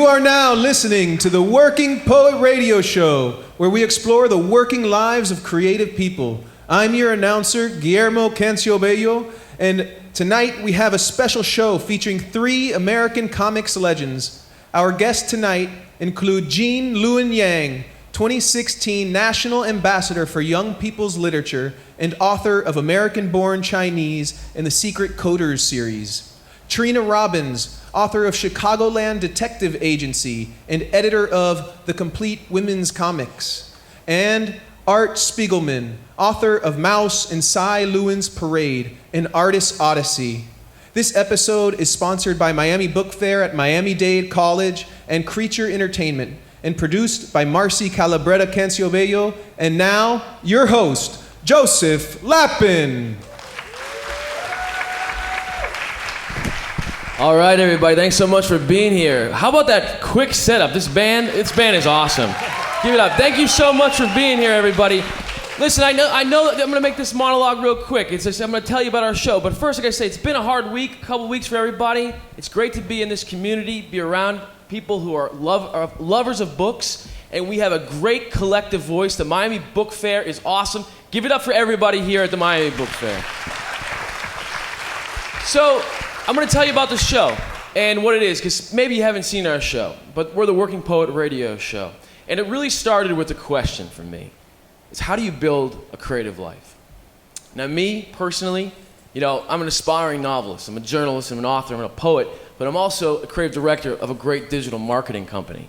You are now listening to the Working Poet Radio Show, where we explore the working lives of creative people. I'm your announcer, Guillermo Canciobello, and tonight we have a special show featuring 3 American comics legends. Our guests tonight include Gene Luen Yang, 2016 National Ambassador for Young People's Literature and author of American-Born Chinese and the Secret Coders series. Trina Robbins, author of Chicagoland Detective Agency and editor of The Complete Women's Comics. And Art Spiegelman, author of Mouse and Cy Lewen's Parade, an Artist's Odyssey. This episode is sponsored by Miami Book Fair at Miami-Dade College and Creature Entertainment, and produced by Marcy Calabretta Canciobello. And now, your host, Joseph Lappin. All right, everybody, thanks so much for being here. How about that quick setup? This band is awesome. Give it up. Thank you so much for being here, everybody. Listen, I know that I'm going to make this monologue real quick. I'm going to tell you about our show. But first, like I say, it's been a hard week, a couple weeks for everybody. It's great to be in this community, be around people who are lovers of books, and we have a great collective voice. The Miami Book Fair is awesome. Give it up for everybody here at the Miami Book Fair. So, I'm going to tell you about the show and what it is, because maybe you haven't seen our show, but we're the Working Poet Radio Show. And it really started with a question for me. It's how do you build a creative life? Now me, personally, I'm an aspiring novelist. I'm a journalist, I'm an author, I'm a poet, but I'm also a creative director of a great digital marketing company.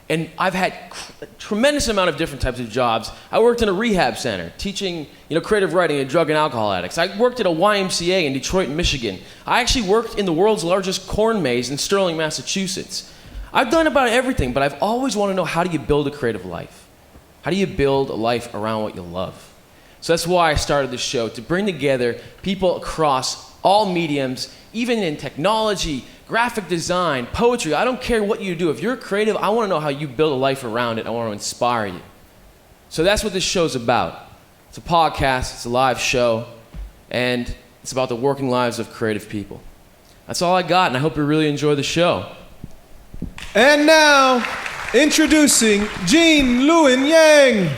And I've had a tremendous amount of different types of jobs. I worked in a rehab center, teaching creative writing to drug and alcohol addicts. I worked at a YMCA in Detroit, Michigan. I actually worked in the world's largest corn maze in Sterling, Massachusetts. I've done about everything, but I've always wanted to know, how do you build a creative life? How do you build a life around what you love? So that's why I started this show, to bring together people across all mediums, even in technology, graphic design, poetry. I don't care what you do. If you're creative, I want to know how you build a life around it. I want to inspire you. So that's what this show's about. It's a podcast, it's a live show, and it's about the working lives of creative people. That's all I got, and I hope you really enjoy the show. And now, introducing Gene Luen Yang.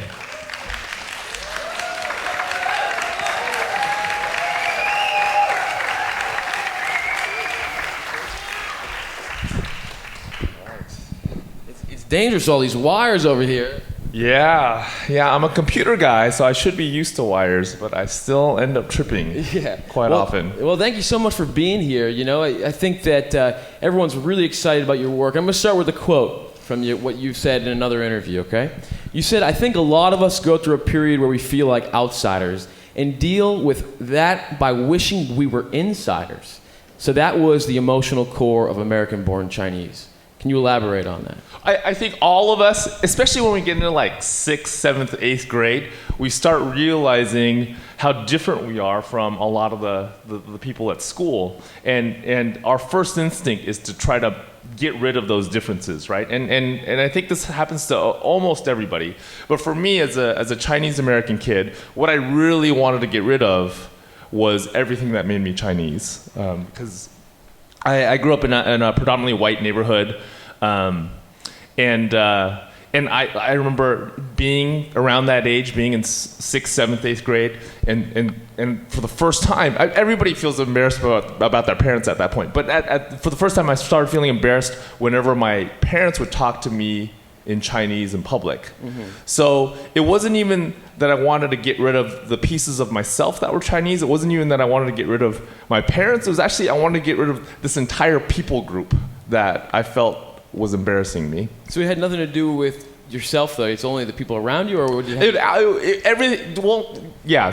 It's dangerous, all these wires over here. Yeah, I'm a computer guy, so I should be used to wires, but I still end up tripping quite often. Well, thank you so much for being here. I think that everyone's really excited about your work. I'm going to start with a quote from what you said in another interview, okay? You said, "I think a lot of us go through a period where we feel like outsiders and deal with that by wishing we were insiders. So that was the emotional core of American-Born Chinese." Can you elaborate on that? I think all of us, especially when we get into like 6th, 7th, 8th grade, we start realizing how different we are from a lot of the people at school. And our first instinct is to try to get rid of those differences, right? And I think this happens to almost everybody. But for me, as a Chinese American kid, what I really wanted to get rid of was everything that made me Chinese. Because I grew up in a predominantly white neighborhood. And I remember being around that age, being in 6th, 7th, 8th grade, and for the first time, everybody feels embarrassed about their parents at that point. But for the first time, I started feeling embarrassed whenever my parents would talk to me in Chinese in public. Mm-hmm. So it wasn't even that I wanted to get rid of the pieces of myself that were Chinese. It wasn't even that I wanted to get rid of my parents. It was actually, I wanted to get rid of this entire people group that I felt was embarrassing me. So it had nothing to do with yourself, though. It's only the people around you, or would you?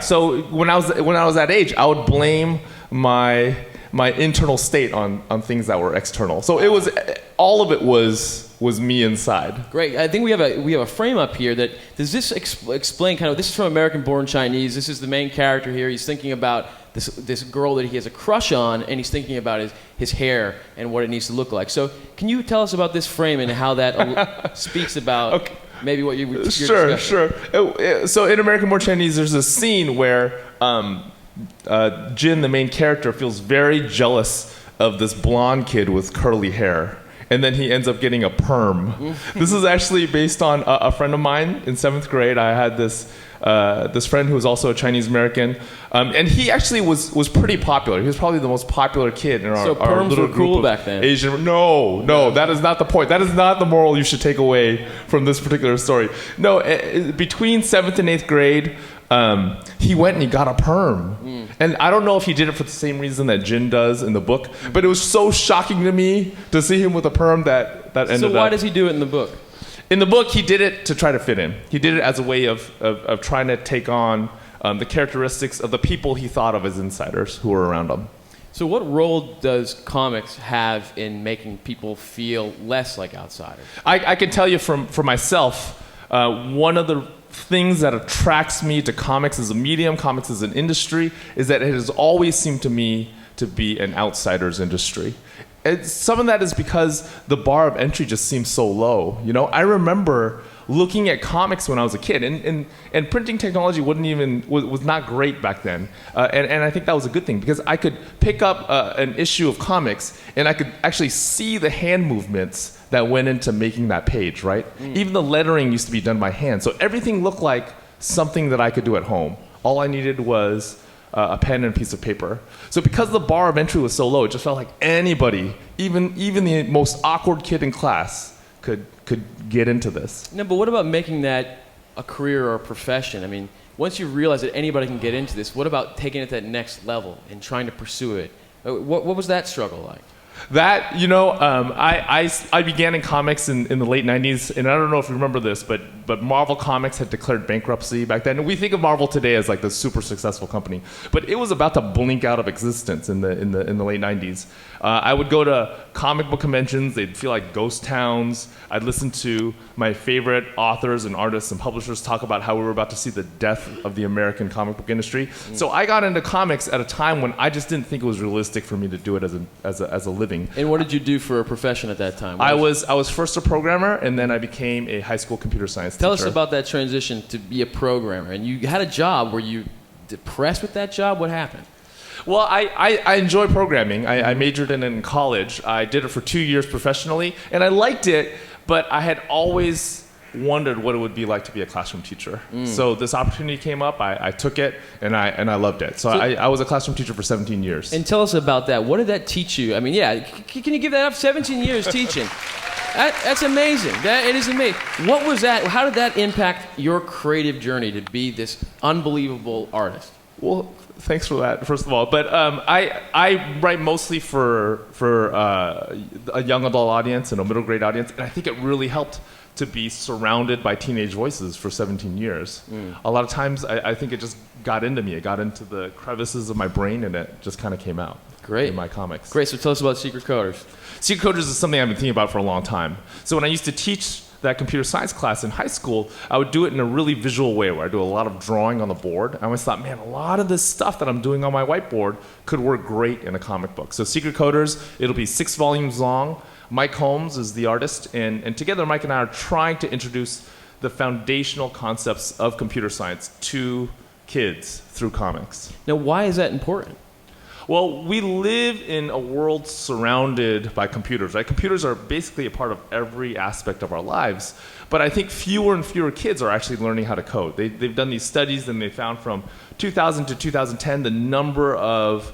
So when I was that age, I would blame my internal state on things that were external. So it was, all of it was me inside. Great. I think we have a frame up here that does this explain kind of. This is from American-Born Chinese. This is the main character here. He's thinking about this girl that he has a crush on, and he's thinking about his hair and what it needs to look like. So can you tell us about this frame and how that speaks about maybe what you're Sure. So in American-Born Chinese, there's a scene where Jin, the main character, feels very jealous of this blonde kid with curly hair. and then he ends up getting a perm. This is actually based on a friend of mine in 7th grade. I had this friend who was also a Chinese American, and he actually was pretty popular. He was probably the most popular kid in our perms little were group cool of back then. Asian. No, that is not the point. That is not the moral you should take away from this particular story. No, between 7th and 8th grade, he went and he got a perm. And I don't know if he did it for the same reason that Jin does in the book, but it was so shocking to me to see him with a perm that ended up. So why does he do it in the book? In the book, he did it to try to fit in. He did it as a way of trying to take on the characteristics of the people he thought of as insiders who were around him. So what role does comics have in making people feel less like outsiders? I can tell you for myself, one of the things that attracts me to comics as a medium, comics as an industry, is that it has always seemed to me to be an outsider's industry. Some of that is because the bar of entry just seems so low. You know, I remember looking at comics when I was a kid, and printing technology was not great back then, and I think that was a good thing because I could pick up an issue of comics and I could actually see the hand movements that went into making that page, right? Even the lettering used to be done by hand, so everything looked like something that I could do at home. All I needed was a pen and a piece of paper. So because the bar of entry was so low, it just felt like anybody, even the most awkward kid in class, could get into this. No, but what about making that a career or a profession? I mean, once you realize that anybody can get into this, what about taking it to that next level and trying to pursue it? What was that struggle like? That, you know, I began in comics in the late 90s, and I don't know if you remember this, but Marvel Comics had declared bankruptcy back then. And we think of Marvel today as like this super successful company, but it was about to blink out of existence in the late 90s. I would go to comic book conventions. They'd feel like ghost towns. I'd listen to my favorite authors and artists and publishers talk about how we were about to see the death of the American comic book industry. So I got into comics at a time when I just didn't think it was realistic for me to do it as a living. And what did you do for a profession at that time? I was first a programmer, and then I became a high school computer science teacher. Tell us about that transition to be a programmer. And you had a job. Were you depressed with that job? What happened? Well, I enjoy programming. I majored in it in college. I did it for 2 years professionally, and I liked it, but I had always wondered what it would be like to be a classroom teacher. So this opportunity came up. I took it, and I loved it. So I was a classroom teacher for 17 years. And tell us about that. What did that teach you? I mean, yeah, can you give that up? 17 years teaching. That's amazing. It is amazing. What was that? How did that impact your creative journey to be this unbelievable artist? Well, thanks for that, first of all. But I write mostly for a young adult audience and a middle grade audience, and I think it really helped to be surrounded by teenage voices for 17 years. A lot of times, I think it just got into me. It got into the crevices of my brain, and it just kind of came out. Great. In my comics. Great. So tell us about Secret Coders. Secret Coders is something I've been thinking about for a long time. So when I used to teach that computer science class in high school, I would do it in a really visual way where I do a lot of drawing on the board. I always thought, man, a lot of this stuff that I'm doing on my whiteboard could work great in a comic book. So Secret Coders, it'll be 6 volumes long. Mike Holmes is the artist, and together Mike and I are trying to introduce the foundational concepts of computer science to kids through comics. Now, why is that important? Well, we live in a world surrounded by computers, right? Computers are basically a part of every aspect of our lives. But I think fewer and fewer kids are actually learning how to code. They've done these studies, and they found from 2000 to 2010, the number of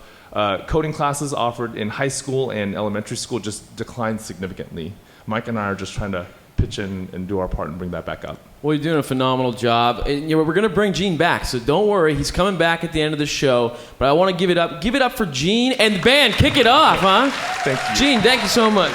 coding classes offered in high school and elementary school just declined significantly. Mike and I are just trying to pitch in and do our part and bring that back up. Well, you're doing a phenomenal job. And, we're going to bring Gene back, so don't worry. He's coming back at the end of the show. But I want to give it up. Give it up for Gene and the band. Kick it off, huh? Thank you. Gene, thank you so much.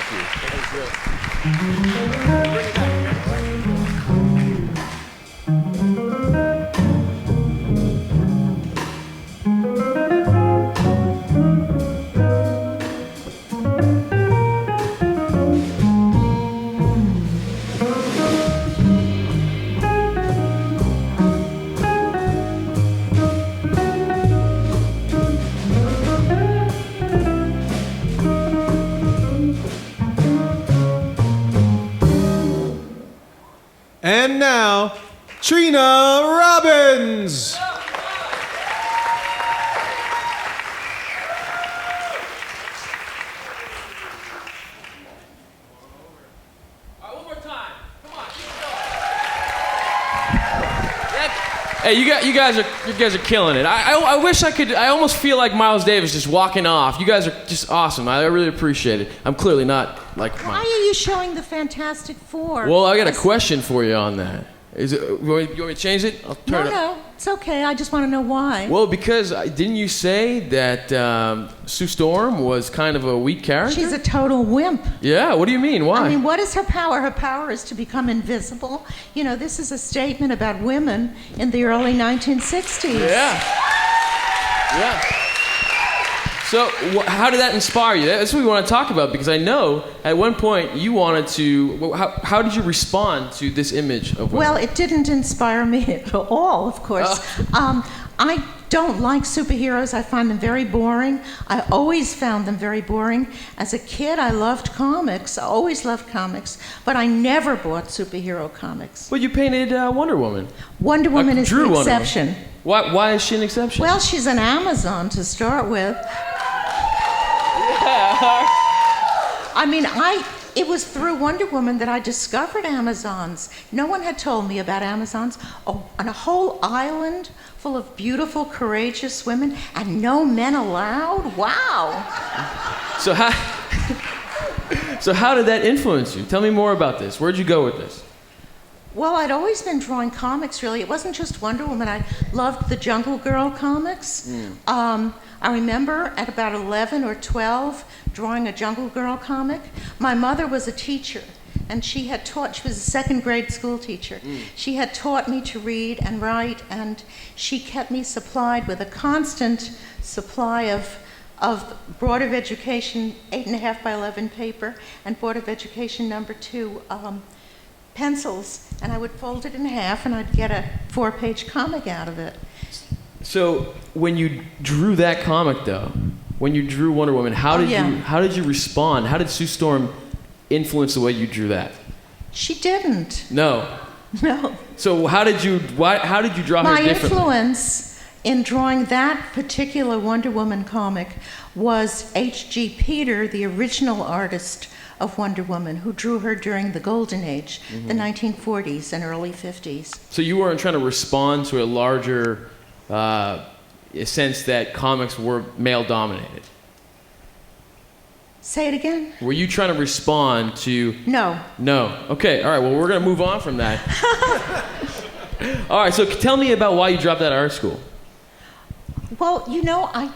And now, Trina Robbins. Hey, you guys are killing it. I wish I could. I almost feel like Miles Davis just walking off. You guys are just awesome. I really appreciate it. I'm clearly not like. Why are you showing the Fantastic Four? Well, I got a question for you on that. You want me to change it? I'll turn it. No, it's okay. I just want to know why. Well, because didn't you say that Sue Storm was kind of a weak character? She's a total wimp. Yeah, what do you mean? Why? I mean, what is her power? Her power is to become invisible. You know, this is a statement about women in the early 1960s. Yeah. So, how did that inspire you? That's what we want to talk about, because I know at one point you wanted to. How did you respond to this image of women? Well, it didn't inspire me at all, of course. I don't like superheroes. I find them very boring. I always found them very boring. As a kid, I loved comics. I always loved comics, but I never bought superhero comics. Well, you painted Wonder Woman. Wonder Woman is drew the Wonder Woman. exception. Why is she an exception? Well, she's an Amazon to start with. I mean, it was through Wonder Woman that I discovered Amazons. No one had told me about Amazons. Oh, on a whole island full of beautiful, courageous women and no men allowed? Wow. So how did that influence you? Tell me more about this. Where'd you go with this? Well, I'd always been drawing comics, really. It wasn't just Wonder Woman. I loved the Jungle Girl comics. I remember at about 11 or 12 drawing a Jungle Girl comic. My mother was a teacher, and she was a second grade school teacher. She had taught me to read and write, and she kept me supplied with a constant supply of Board of Education 8.5 by 11 paper and Board of Education number 2 pencils, and I would fold it in half and I'd get a 4-page comic out of it. So when you drew that comic, though, when you drew Wonder Woman, how did you respond? How did Sue Storm influence the way you drew that? She didn't. No. No. So how did you draw her differently? My influence in drawing that particular Wonder Woman comic was H.G. Peter, the original artist of Wonder Woman, who drew her during the Golden Age, the 1940s and early 50s. So you weren't trying to respond to a larger sense that comics were male-dominated? Say it again? Were you trying to respond to... No. No. Okay, all right, well, we're going to move on from that. All right, so tell me about why you dropped out of art school. Well, you know, I'd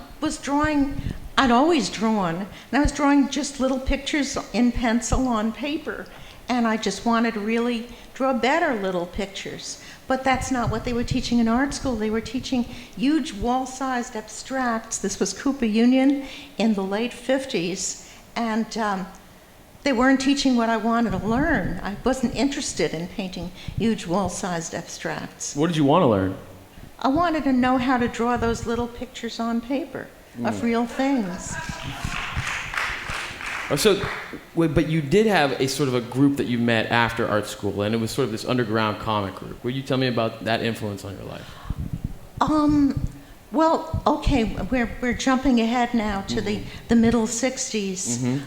always drawn, and I was drawing just little pictures in pencil on paper, and I just wanted to really draw better little pictures. But that's not what they were teaching in art school. They were teaching huge wall-sized abstracts. This was Cooper Union in the late 50s, and they weren't teaching what I wanted to learn. I wasn't interested in painting huge wall-sized abstracts. What did you want to learn? I wanted to know how to draw those little pictures on paper of real things. So, but you did have a sort of a group that you met after art school, and it was sort of this underground comic group. Will you tell me about that influence on your life? Well, okay, we're jumping ahead now to the middle 60s.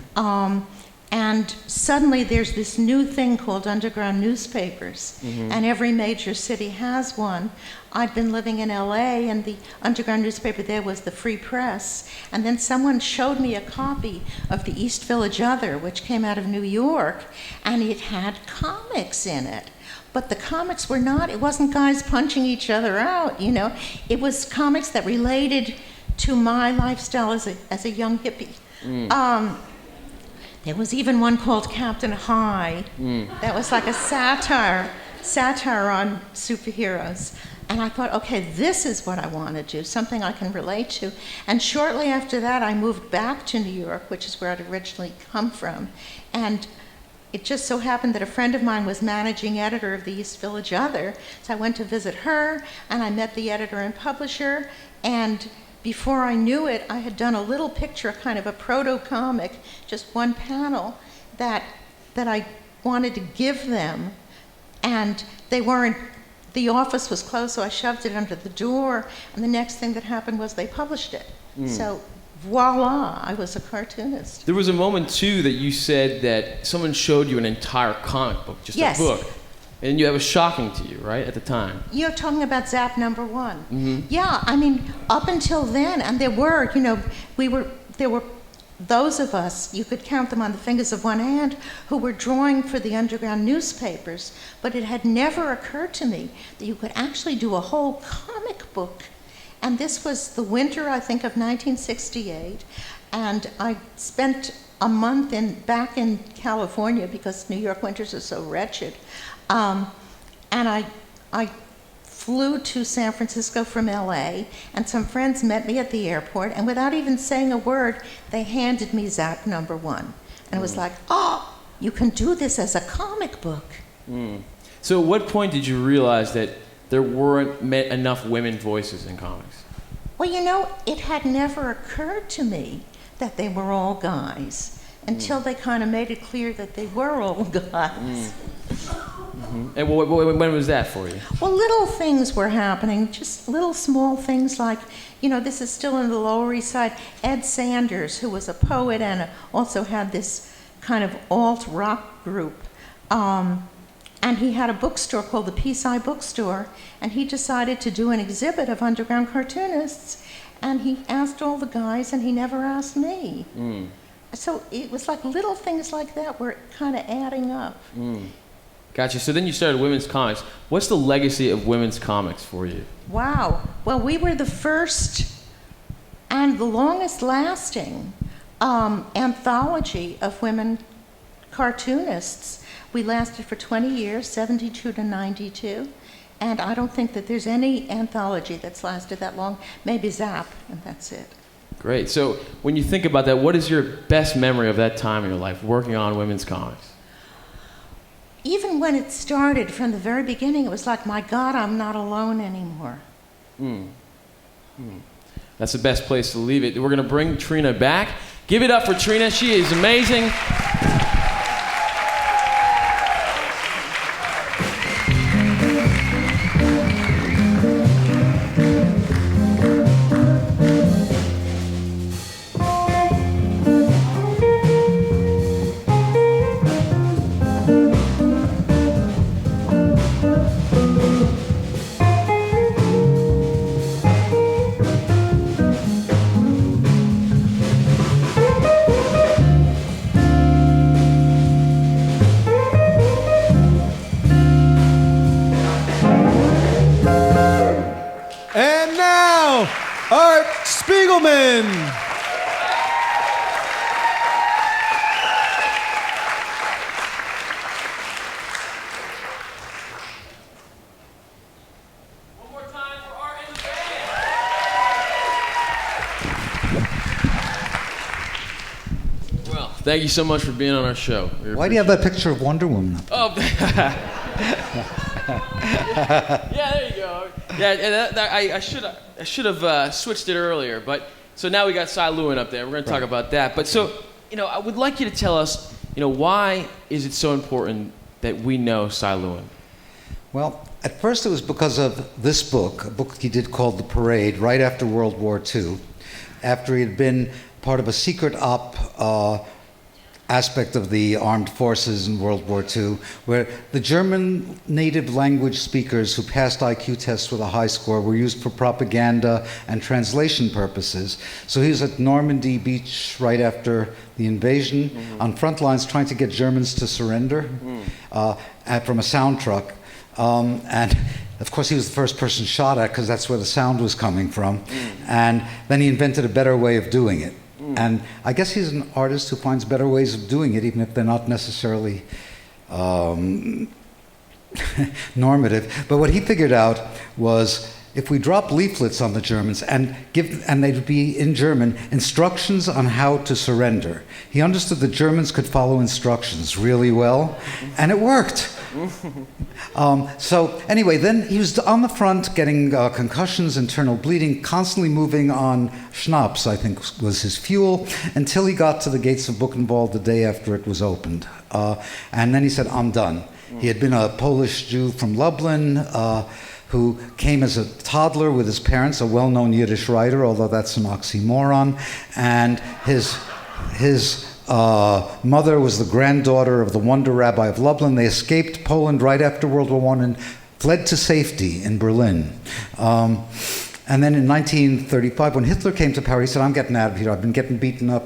And suddenly there's this new thing called underground newspapers, and every major city has one. I'd been living in LA, and the underground newspaper there was the Free Press, and then someone showed me a copy of the East Village Other, which came out of New York, and it had comics in it. But the comics were not, it wasn't guys punching each other out, you know. It was comics that related to my lifestyle as a young hippie. There was even one called Captain High. That was like a satire on superheroes. And I thought, okay, this is what I want to do, something I can relate to. And shortly after that, I moved back to New York, which is where I'd originally come from. And it just so happened that a friend of mine was managing editor of the East Village Other. So I went to visit her, and I met the editor and publisher. And before I knew it, I had done a little picture, kind of a proto-comic, just one panel, that I wanted to give them. And they weren't, the office was closed, so I shoved it under the door, and the next thing that happened was they published it. So voila, I was a cartoonist. There was a moment, too, that you said that someone showed you an entire comic book, just a book. And it was shocking to you, right, at the time? You're talking about Zap number one. Yeah, I mean, up until then, and there were those of us, you could count them on the fingers of one hand, who were drawing for the underground newspapers, but it had never occurred to me that you could actually do a whole comic book. And this was the winter, I think, of 1968, and I spent a month back in California because New York winters are so wretched. And I flew to San Francisco from LA, and some friends met me at the airport, and without even saying a word, they handed me Zap number one. And it was like, oh, you can do this as a comic book. So at what point did you realize that there weren't enough women voices in comics? Well, it had never occurred to me that they were all guys until they kind of made it clear that they were all guys. And when was that for you? Well, little things were happening, just little small things like, this is still in the Lower East Side, Ed Sanders, who was a poet and also had this kind of alt-rock group. And he had a bookstore called the Peace Eye Bookstore, and he decided to do an exhibit of underground cartoonists, and he asked all the guys, and he never asked me. So it was like little things like that were kind of adding up. Gotcha. So then you started women's comics. What's the legacy of women's comics for you? Wow. Well, we were the first and the longest lasting anthology of women cartoonists. We lasted for 20 years, 72 to 92. And I don't think that there's any anthology that's lasted that long. Maybe Zap, and that's it. Great. So when you think about that, what is your best memory of that time in your life, working on women's comics? Even when it started, from the very beginning, it was like, my God, I'm not alone anymore. That's the best place to leave it. We're going to bring Trina back. Give it up for Trina. She is amazing. And now, Art Spiegelman. One more time for Art and the band. Well, thank you so much for being on our show. Why do you have that picture of Wonder Woman up? Oh, yeah, there you go. Yeah, and I should have switched it earlier, but so now we got Cy Lewin up there. We're going to talk about that. But so, I would like you to tell us, why is it so important that we know Cy Lewin? Well, at first it was because of this book, a book he did called The Parade, right after World War II, after he had been part of a secret op aspect of the armed forces in World War II, where the German native language speakers who passed IQ tests with a high score were used for propaganda and translation purposes. So he was at Normandy Beach right after the invasion, on front lines trying to get Germans to surrender from a sound truck. And of course he was the first person shot at because that's where the sound was coming from. And then he invented a better way of doing it. And I guess he's an artist who finds better ways of doing it, even if they're not necessarily normative. But what he figured out was if we drop leaflets on the Germans and they'd be in German, instructions on how to surrender. He understood the Germans could follow instructions really well, and it worked. So anyway, then he was on the front getting concussions, internal bleeding, constantly moving on schnapps, I think was his fuel, until he got to the gates of Buchenwald the day after it was opened. And then he said, I'm done. He had been a Polish Jew from Lublin who came as a toddler with his parents, a well-known Yiddish writer, although that's an oxymoron, and his mother was the granddaughter of the Wonder Rabbi of Lublin. They escaped Poland right after World War I and fled to safety in Berlin. And then in 1935, when Hitler came to power, he said, I'm getting out of here. I've been getting beaten up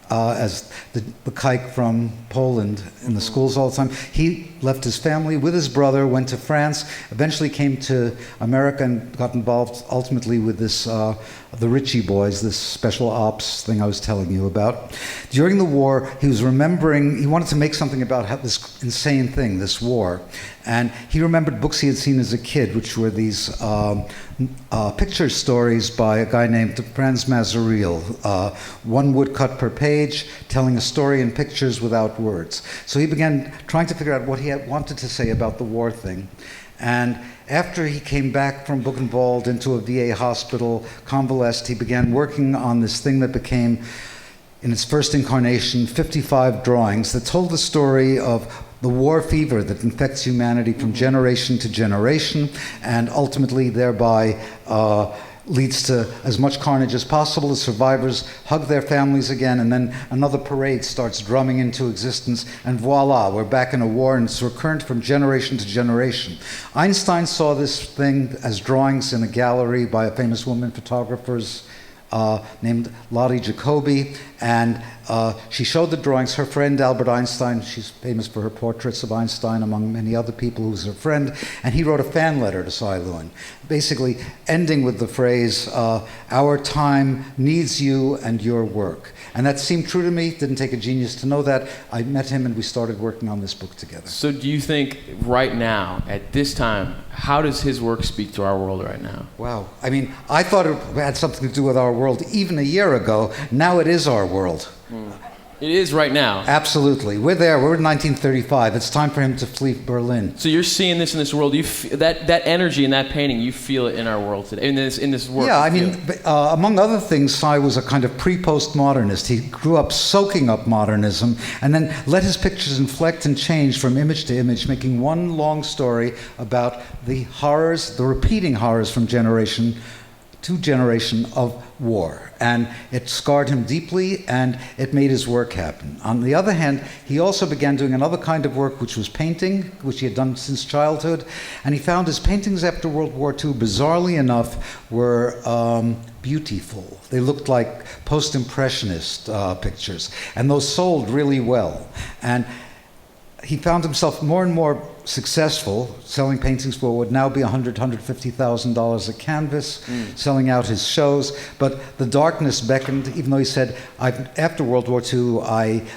as the kike from Poland in the schools all the time. He left his family with his brother, went to France, eventually came to America and got involved ultimately with this, the Ritchie Boys, this special ops thing I was telling you about. During the war, he was remembering, he wanted to make something about this insane thing, this war. And he remembered books he had seen as a kid, which were these picture stories by a guy named Franz Mazaril, one woodcut per page, telling a story in pictures without words. So he began trying to figure out what he had wanted to say about the war thing. And after he came back from Buchenwald into a VA hospital, convalesced, he began working on this thing that became, in its first incarnation, 55 drawings that told the story of the war fever that infects humanity from generation to generation, and ultimately thereby leads to as much carnage as possible. The survivors hug their families again, and then another parade starts drumming into existence, and voila, we're back in a war, and it's recurrent from generation to generation. Einstein saw this thing as drawings in a gallery by a famous woman photographers named Lottie Jacobi, and she showed the drawings. Her friend Albert Einstein, she's famous for her portraits of Einstein among many other people, who was her friend, and he wrote a fan letter to Cy Lewin, basically ending with the phrase, our time needs you and your work. And that seemed true to me. Didn't take a genius to know that. I met him and we started working on this book together. So do you think right now, at this time, how does his work speak to our world right now? Wow. I mean, I thought it had something to do with our world even a year ago. Now it is our world. It is right now. Absolutely. We're there. We're in 1935. It's time for him to flee Berlin. So you're seeing this in this world. That energy in that painting, you feel it in our world today, in this work. Yeah, I mean, among other things, Cy was a kind of pre-postmodernist. He grew up soaking up modernism and then let his pictures inflect and change from image to image, making one long story about the horrors, the repeating horrors from generation to generation of war. And it scarred him deeply, and it made his work happen. On the other hand, he also began doing another kind of work, which was painting, which he had done since childhood. And he found his paintings after World War II, bizarrely enough, were beautiful. They looked like post-impressionist pictures. And those sold really well. And he found himself more and more successful, selling paintings for what would now be $100,000, $150,000 a canvas, selling out his shows. But the darkness beckoned, even though he said, after World War II, I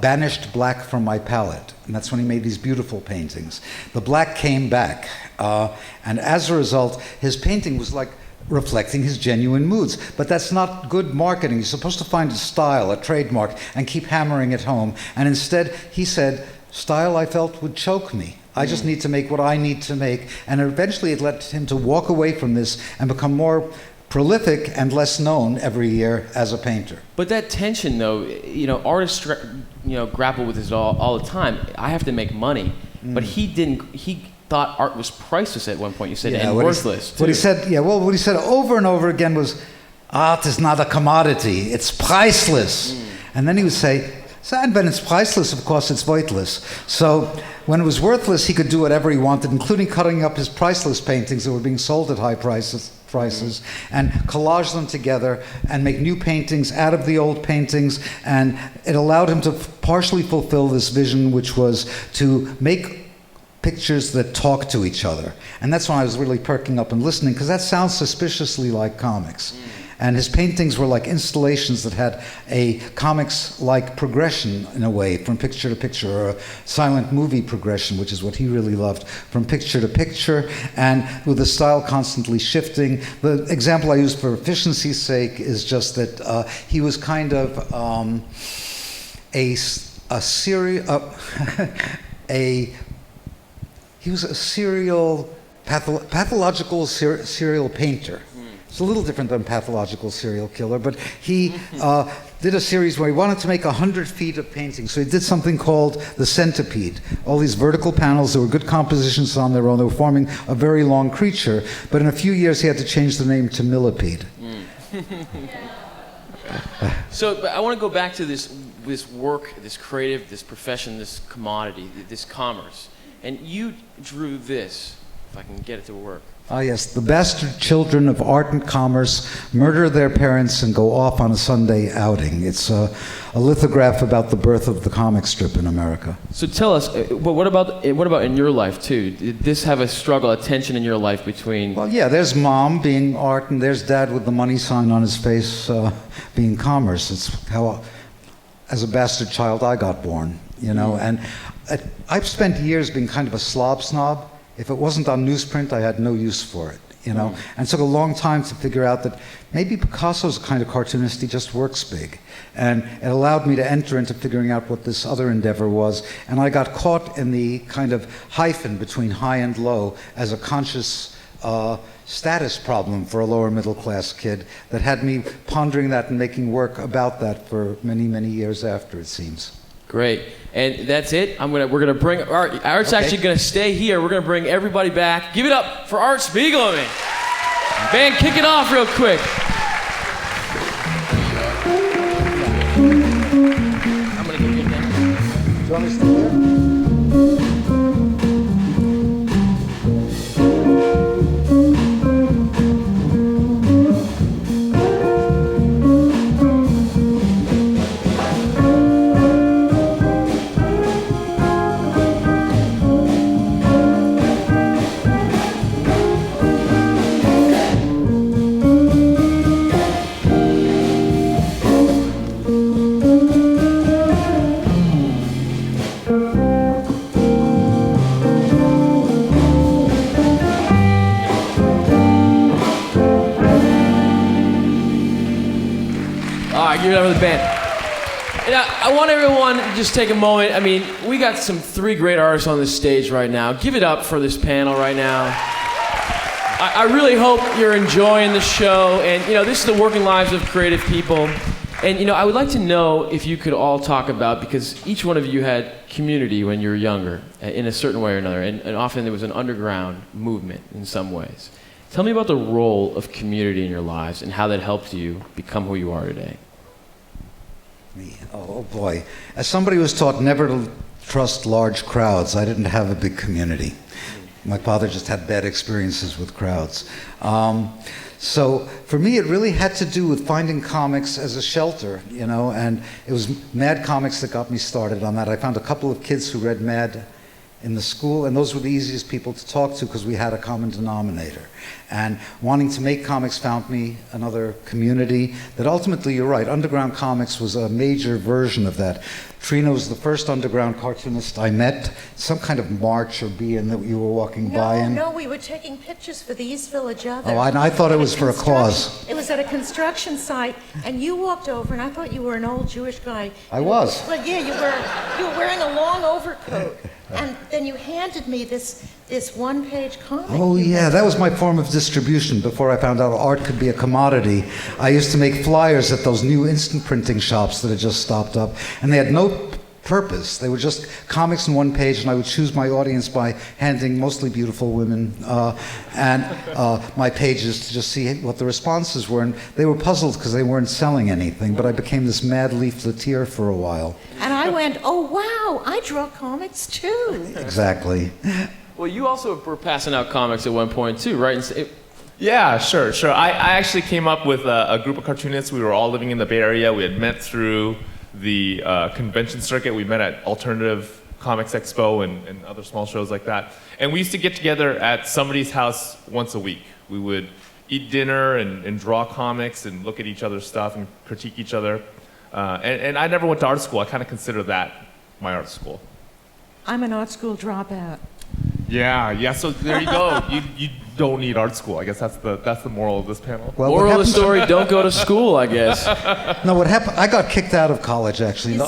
banished black from my palette. And that's when he made these beautiful paintings. The black came back. And as a result, his painting was like reflecting his genuine moods. But that's not good marketing. You're supposed to find a style, a trademark, and keep hammering it home. And instead, he said, style I felt would choke me. I just need to make what I need to make. And eventually it led him to walk away from this and become more prolific and less known every year as a painter. But that tension, though, artists, grapple with this all the time. I have to make money, but he didn't. He thought art was priceless at one point. You said, and worthless. What he said over and over again was, art is not a commodity. It's priceless. And then he would say, and when it's priceless, of course, it's worthless. So when it was worthless, he could do whatever he wanted, including cutting up his priceless paintings that were being sold at high prices, and collage them together and make new paintings out of the old paintings. And it allowed him to partially fulfill this vision, which was to make pictures that talk to each other. And that's when I was really perking up and listening, because that sounds suspiciously like comics. And his paintings were like installations that had a comics-like progression, in a way, from picture to picture, or a silent movie progression, which is what he really loved, from picture to picture, and with the style constantly shifting. The example I use for efficiency's sake is just that he was kind of he was a pathological serial painter. It's a little different than pathological serial killer, but he did a series where he wanted to make 100 feet of painting. So he did something called the Centipede. All these vertical panels, there were good compositions on their own. They were forming a very long creature. But in a few years, he had to change the name to Millipede. So I want to go back to this this work, this creative, this profession, this commodity, this commerce. And you drew this, if I can get it to work. Ah, yes. The bastard children of art and commerce murder their parents and go off on a Sunday outing. It's a lithograph about the birth of the comic strip in America. So tell us, what about in your life too? Did this have a struggle, a tension in your life between? Well, yeah, there's mom being art, and there's dad with the money sign on his face being commerce. It's how, as a bastard child, I got born, you know. And I've spent years being kind of a slob snob. If it wasn't on newsprint, I had no use for it, you know. And it took a long time to figure out that maybe Picasso's the kind of cartoonist, he just works big. And it allowed me to enter into figuring out what this other endeavor was. And I got caught in the kind of hyphen between high and low as a conscious status problem for a lower middle class kid that had me pondering that and making work about that for many, many years after, it seems. Great. And that's it. We're gonna bring Art. Art's actually gonna stay here. We're gonna bring everybody back. Give it up for Art Spiegelman. Band, kick it off real quick. I'm gonna give you a minute. Do you want me to stay there? Give it up for the band. And I want everyone to just take a moment. I mean, we got three great artists on this stage right now. Give it up for this panel right now. I really hope you're enjoying the show. And, you know, this is the working lives of creative people. And, you know, I would like to know if you could all talk about, because each one of you had community when you were younger, in a certain way or another. And often there was an underground movement in some ways. Tell me about the role of community in your lives and how that helped you become who you are today. Oh boy. As somebody who was taught never to trust large crowds, I didn't have a big community. My father just had bad experiences with crowds. So for me, it really had to do with finding comics as a shelter, you know, and it was Mad Comics that got me started on that. I found a couple of kids who read Mad in the school, and those were the easiest people to talk to because we had a common denominator. And wanting to make comics found me another community that ultimately, you're right, Underground Comics was a major version of that. Trina was the first underground cartoonist I met, some kind of march or be-in that you were walking by in. No, we were taking pictures for the East Village Other. Oh, I thought it was for a cause. It was at a construction site, and you walked over, and I thought you were an old Jewish guy. I was. Well, yeah, you were wearing a long overcoat, and then you handed me this one-page comic. Oh yeah, that was my form of distribution before I found out art could be a commodity. I used to make flyers at those new instant printing shops that had just stopped up, and they had no purpose. They were just comics in one page, and I would choose my audience by handing mostly beautiful women my pages to just see what the responses were, and they were puzzled because they weren't selling anything, but I became this mad leafleteer for a while. And I went, oh wow, I draw comics too. Exactly. Well, you also were passing out comics at one point too, right? Yeah, sure. I actually came up with a group of cartoonists. We were all living in the Bay Area. We had met through the convention circuit. We met at Alternative Comics Expo and other small shows like that. And we used to get together at somebody's house once a week. We would eat dinner and draw comics and look at each other's stuff and critique each other. And I never went to art school. I kind of consider that my art school. I'm an art school dropout. Yeah. So there you go. You don't need art school. I guess that's the moral of this panel. Well, moral of the story: don't go to school. I guess. No, what happened? I got kicked out of college. Actually,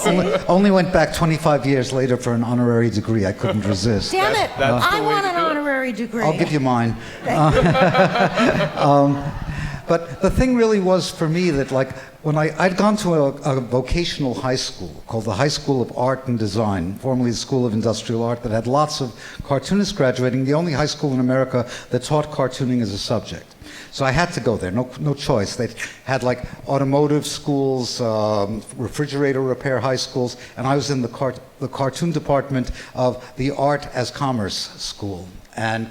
only went back 25 years later for an honorary degree. I couldn't resist. Damn it! That's I the way want to an do it. honorary degree. I'll give you mine. But the thing really was for me that, like, when I'd gone to a vocational high school called the High School of Art and Design, formerly the School of Industrial Art, that had lots of cartoonists graduating, the only high school in America that taught cartooning as a subject. So I had to go there, no choice. They had like automotive schools, refrigerator repair high schools, and I was in the cartoon department of the Art as Commerce school. And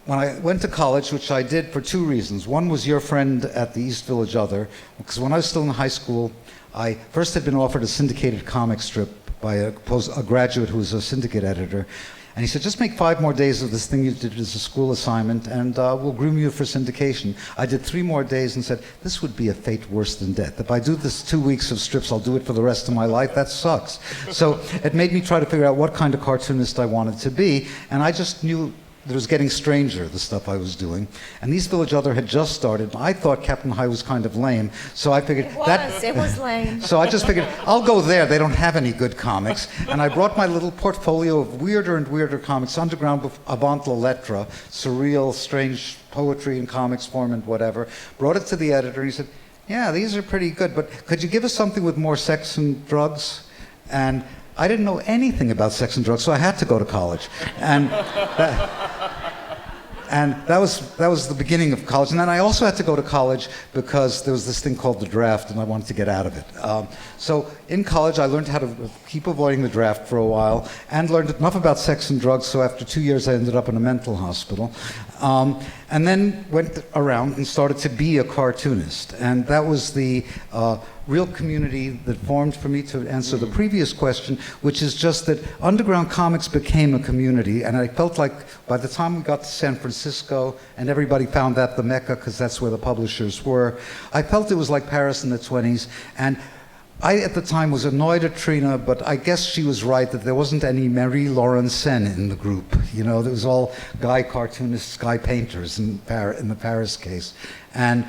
when I went to college, which I did for two reasons. One was your friend at the East Village Other, because when I was still in high school, I first had been offered a syndicated comic strip by a graduate who was a syndicate editor. And he said, just make 5 more days of this thing you did as a school assignment, and we'll groom you for syndication. I did 3 more days and said, this would be a fate worse than death. If I do this 2 weeks of strips, I'll do it for the rest of my life. That sucks. So it made me try to figure out what kind of cartoonist I wanted to be, and I just knew that it was getting stranger, the stuff I was doing. And East Village Other had just started. I thought Captain High was kind of lame, so I figured It was lame. So I just figured, I'll go there. They don't have any good comics. And I brought my little portfolio of weirder and weirder comics, underground avant la lettre, surreal, strange poetry in comics form and whatever. Brought it to the editor, and he said, yeah, these are pretty good, but could you give us something with more sex and drugs? And I didn't know anything about sex and drugs, so I had to go to college. And that was the beginning of college. And then I also had to go to college because there was this thing called the draft, and I wanted to get out of it. So in college, I learned how to keep avoiding the draft for a while, and learned enough about sex and drugs, so after 2 years, I ended up in a mental hospital. And then went around and started to be a cartoonist. And that was the real community that formed for me, to answer the previous question, which is just that underground comics became a community. And I felt like by the time we got to San Francisco and everybody found that the Mecca, because that's where the publishers were, I felt it was like Paris in the 20s. And I, at the time, was annoyed at Trina, but I guess she was right that there wasn't any Marie-Laurence Sen in the group. You know, there was all guy cartoonists, guy painters in the Paris case. And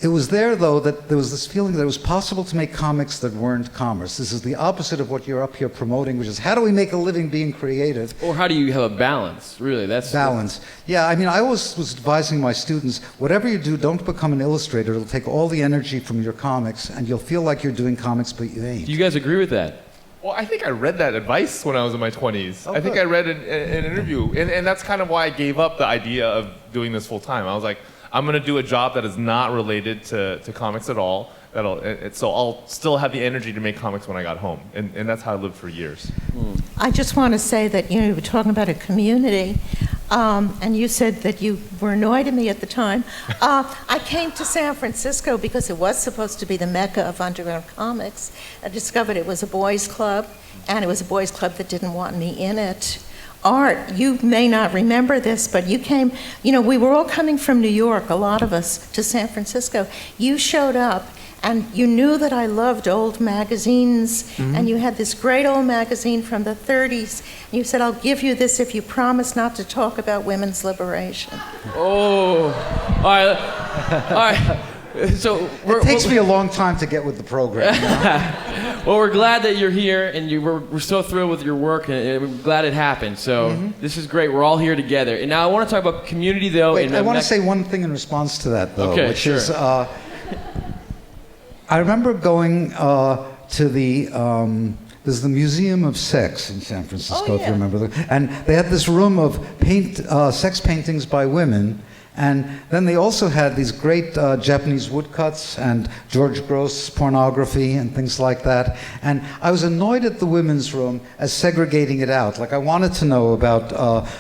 it was there, though, that there was this feeling that it was possible to make comics that weren't commerce. This is the opposite of what you're up here promoting, which is how do we make a living being creative? Or how do you have a balance? Really, that's balance. Yeah, I mean, I always was advising my students, whatever you do, don't become an illustrator. It'll take all the energy from your comics, and you'll feel like you're doing comics, but you ain't. Do you guys agree with that? Well, I think I read that advice when I was in my 20s. Oh, I think good. I read an interview, and that's kind of why I gave up the idea of doing this full time. I was like, I'm going to do a job that is not related to comics at all. So I'll still have the energy to make comics when I got home. And that's how I lived for years. I just want to say that, you were talking about a community, and you said that you were annoyed at me at the time. I came to San Francisco because it was supposed to be the Mecca of underground comics. I discovered it was a boys' club, and it was a boys' club that didn't want me in it. Art, you may not remember this, but you came, we were all coming from New York, a lot of us, to San Francisco. You showed up, and you knew that I loved old magazines, and you had this great old magazine from the 30s. And you said, I'll give you this if you promise not to talk about women's liberation. Oh, all right. So It takes me a long time to get with the program. Well, we're glad that you're here, and we're so thrilled with your work, and we're glad it happened. So this is great. We're all here together. And now I want to talk about community, though. Wait, I want to say one thing in response to that, though, Okay, which sure. is, I remember going to there's the Museum of Sex in San Francisco, if you remember. And they had this room of sex paintings by women. And then they also had these great Japanese woodcuts and George Gross pornography and things like that. And I was annoyed at the women's room as segregating it out. Like, I wanted to know about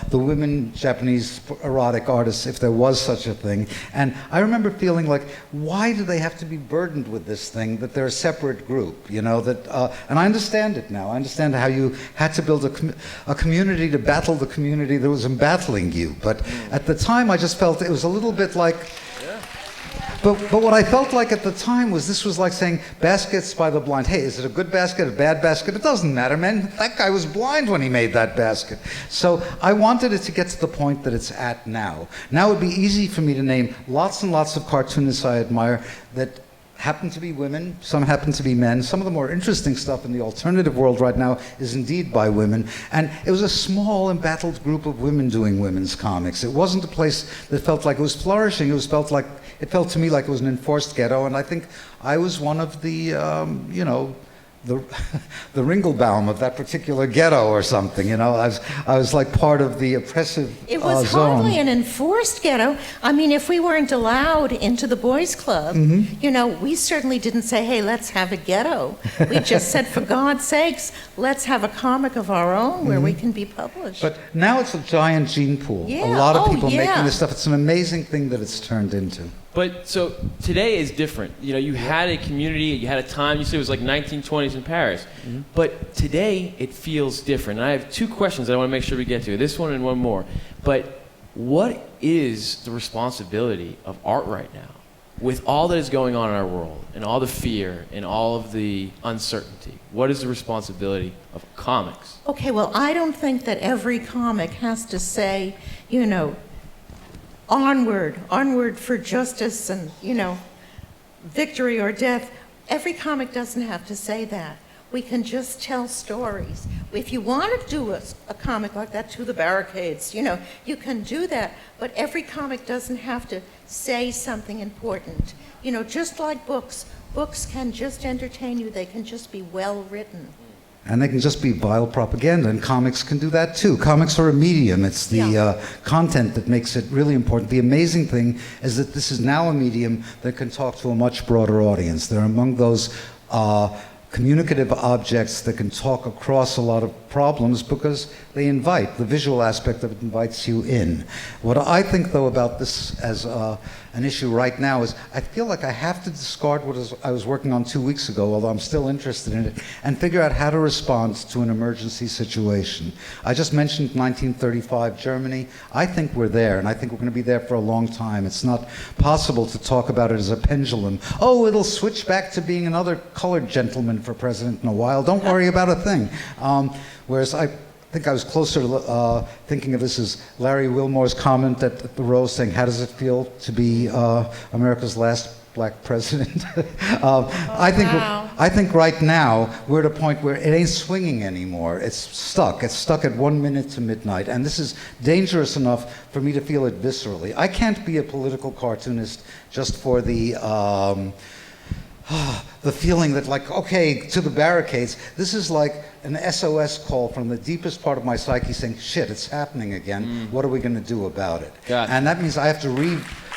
the women Japanese erotic artists, if there was such a thing. And I remember feeling like, why do they have to be burdened with this thing, that they're a separate group, and I understand it now. I understand how you had to build a community to battle the community that was embattling you. But at the time, I just felt it was a little bit like, but what I felt like at the time was this was like saying baskets by the blind. Hey, is it a good basket, a bad basket? It doesn't matter, man. That guy was blind when he made that basket. So I wanted it to get to the point that it's at now. Now it would be easy for me to name lots and lots of cartoonists I admire that happen to be women, some happen to be men. Some of the more interesting stuff in the alternative world right now is indeed by women. And it was a small, embattled group of women doing women's comics. It wasn't a place that felt like it was flourishing. It felt to me like it was an enforced ghetto. And I think I was one of the, the the Ringelbaum of that particular ghetto or something. You know, I was like part of the oppressive It was zone. hardly an enforced ghetto. I mean, if we weren't allowed into the boys' club, you know, we certainly didn't say, hey, let's have a ghetto. We just said, for God's sakes, let's have a comic of our own where we can be published. But now it's a giant gene pool. Yeah, A lot of oh, people yeah. making this stuff. It's an amazing thing that it's turned into. But so today is different. You know, you had a community, you had a time, you said it was like 1920s in Paris. But today it feels different. And I have two questions I want to make sure we get to. This one and one more. But what is the responsibility of art right now with all that is going on in our world and all the fear and all of the uncertainty? What is the responsibility of comics? Okay, well, I don't think that every comic has to say, you know, onward for justice and, you know, victory or death. Every comic doesn't have to say that. We can just tell stories. If you want to do a comic like that, To the Barricades, you know, you can do that, but every comic doesn't have to say something important. You know, just like books. Books can just entertain you. They can just be well written. And they can just be vile propaganda, and comics can do that too. Comics are a medium. It's the content that makes it really important. The amazing thing is that this is now a medium that can talk to a much broader audience. They're among those communicative objects that can talk across a lot of problems because they invite, the visual aspect of it invites you in. What I think, though, about this as an issue right now is I feel like I have to discard what I was working on 2 weeks ago, although I'm still interested in it, and figure out how to respond to an emergency situation. I just mentioned 1935 Germany. I think we're there, and I think we're going to be there for a long time. It's not possible to talk about it as a pendulum. Oh, it'll switch back to being another colored gentleman for president in a while. Don't worry about a thing. Whereas I think I was closer to thinking of this as Larry Wilmore's comment at the Rose saying, how does it feel to be America's last black president? I think right now we're at a point where it ain't swinging anymore. It's stuck. It's stuck at 1 minute to midnight. And this is dangerous enough for me to feel it viscerally. I can't be a political cartoonist just for the feeling that, like, okay, To the Barricades. This is like an SOS call from the deepest part of my psyche saying, shit, it's happening again. What are we going to do about it? Gotcha. And that means I have to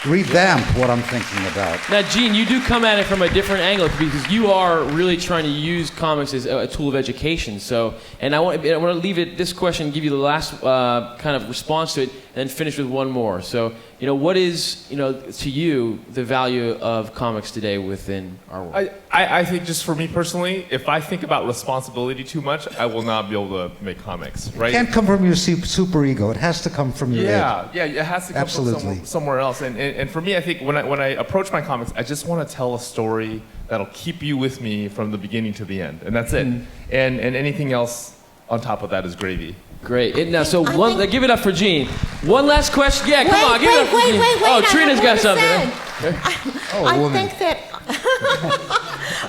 revamp what I'm thinking about. Now, Gene, you do come at it from a different angle because you are really trying to use comics as a tool of education. So, and I want to leave it this question, give you the last kind of response to it, and then finish with one more. So, you know, what is, you know, to you the value of comics today within our world? I think just for me personally, if I think about responsibility too much, I will not be able to make comics, right? It can't come from your super ego. It has to come from your head. Yeah, it has to come Absolutely. from somewhere else. And for me, I think when I approach my comics, I just want to tell a story that'll keep you with me from the beginning to the end, and that's it. And anything else on top of that is gravy. Great. Now, so give it up for Gene. One last question. Yeah, come on, give it up for Gene. Oh, Trina's got something.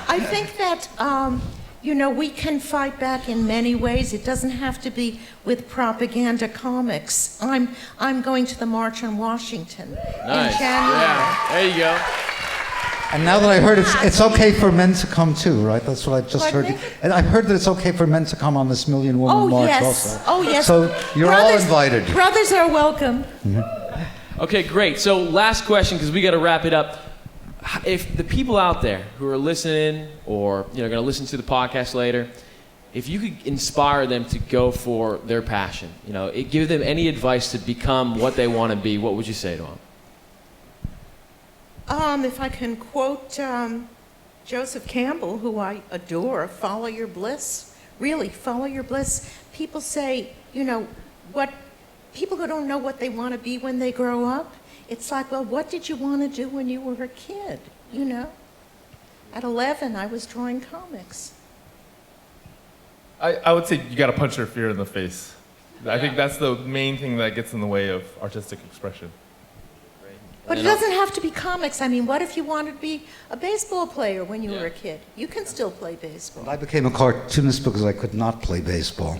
I think that you know, we can fight back in many ways. It doesn't have to be with propaganda comics. I'm going to the March on Washington Nice. in January. Yeah, there you go. And now that I heard it's okay for men to come too, right? That's what I just Pardon heard. me? And I heard that it's okay for men to come on this Million Woman March yes. also. Oh, yes. So you're all invited. Brothers are welcome. Okay, great. So last question, because we got to wrap it up. If the people out there who are listening or, you know, going to listen to the podcast later, if you could inspire them to go for their passion, you know, give them any advice to become what they want to be, what would you say to them? If I can quote Joseph Campbell, who I adore, follow your bliss. Really, follow your bliss. People say, you know, people who don't know what they want to be when they grow up, it's like, well, what did you want to do when you were a kid, you know? At 11, I was drawing comics. I would say you got to punch your fear in the face. I think that's the main thing that gets in the way of artistic expression. But it doesn't have to be comics. I mean, what if you wanted to be a baseball player when you were a kid? You can still play baseball. I became a cartoonist because I could not play baseball.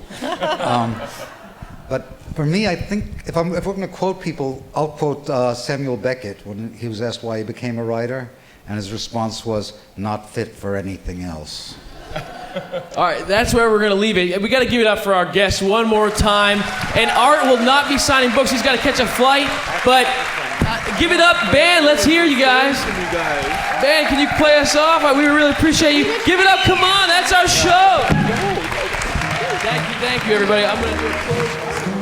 But for me, I think if we're going to quote people, I'll quote Samuel Beckett when he was asked why he became a writer, and his response was, "Not fit for anything else." All right, that's where we're going to leave it. We got to give it up for our guest one more time. And Art will not be signing books. He's got to catch a flight. But give it up, band. Let's hear you guys. Band, can you play us off? We really appreciate you. Give it up. Come on. That's our show. Thank you, everybody. I'm going to do a close.